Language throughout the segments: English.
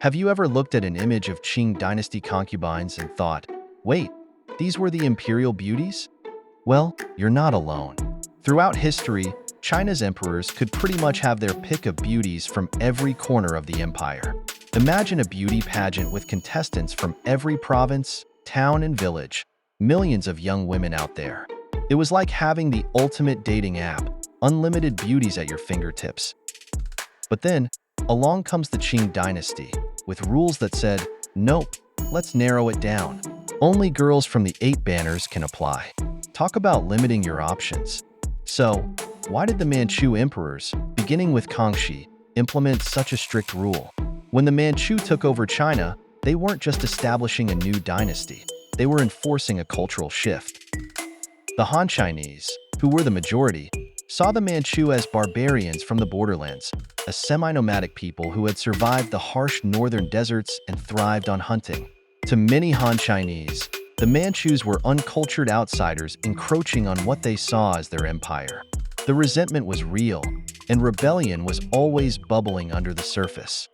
Have you ever looked at an image of Qing Dynasty concubines and thought, wait, these were the imperial beauties? Well, you're not alone. Throughout history, China's emperors could pretty much have their pick of beauties from every corner of the empire. Imagine a beauty pageant with contestants from every province, town, and village. Millions of young women out there. It was like having the ultimate dating app, unlimited beauties at your fingertips. But then, along comes the Qing Dynasty, with rules that said, nope, let's narrow it down. Only girls from the 8 banners can apply. Talk about limiting your options. So, why did the Manchu emperors, beginning with Kangxi, implement such a strict rule? When the Manchu took over China, they weren't just establishing a new dynasty, they were enforcing a cultural shift. The Han Chinese, who were the majority, saw the Manchu as barbarians from the borderlands, a semi-nomadic people who had survived the harsh northern deserts and thrived on hunting. To many Han Chinese, the Manchus were uncultured outsiders encroaching on what they saw as their empire. The resentment was real, and rebellion was always bubbling under the surface.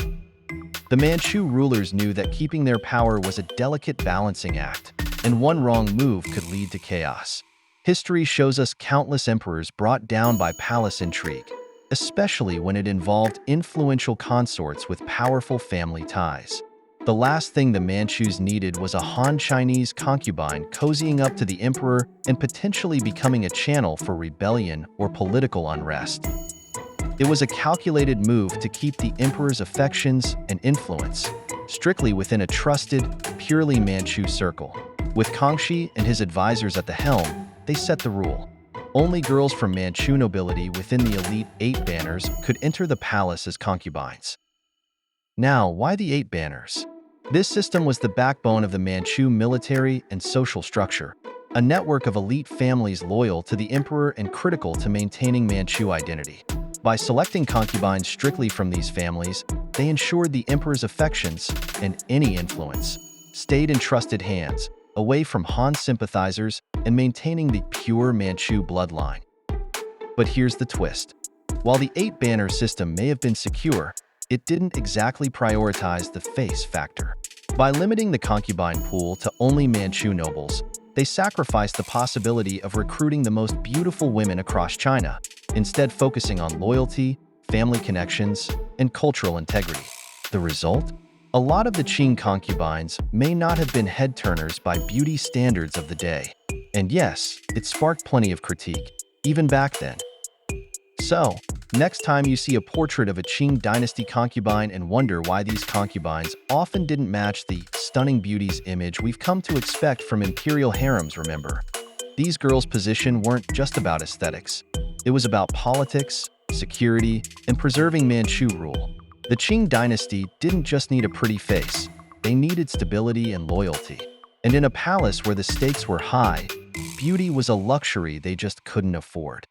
The Manchu rulers knew that keeping their power was a delicate balancing act, and one wrong move could lead to chaos. History shows us countless emperors brought down by palace intrigue, especially when it involved influential consorts with powerful family ties. The last thing the Manchus needed was a Han Chinese concubine cozying up to the emperor and potentially becoming a channel for rebellion or political unrest. It was a calculated move to keep the emperor's affections and influence strictly within a trusted, purely Manchu circle. With Kangxi and his advisors at the helm, they set the rule. Only girls from Manchu nobility within the elite 8 banners could enter the palace as concubines. Now, why the 8 banners? This system was the backbone of the Manchu military and social structure, a network of elite families loyal to the emperor and critical to maintaining Manchu identity. By selecting concubines strictly from these families, they ensured the emperor's affections and any influence stayed in trusted hands, away from Han sympathizers and maintaining the pure Manchu bloodline. But here's the twist. While the 8-banner system may have been secure, it didn't exactly prioritize the face factor. By limiting the concubine pool to only Manchu nobles, they sacrificed the possibility of recruiting the most beautiful women across China, instead focusing on loyalty, family connections, and cultural integrity. The result? A lot of the Qing concubines may not have been head-turners by beauty standards of the day. And yes, it sparked plenty of critique, even back then. So, next time you see a portrait of a Qing dynasty concubine and wonder why these concubines often didn't match the stunning beauty's image we've come to expect from imperial harems, remember, these girls' position weren't just about aesthetics. It was about politics, security, and preserving Manchu rule. The Qing dynasty didn't just need a pretty face, they needed stability and loyalty. And in a palace where the stakes were high, beauty was a luxury they just couldn't afford.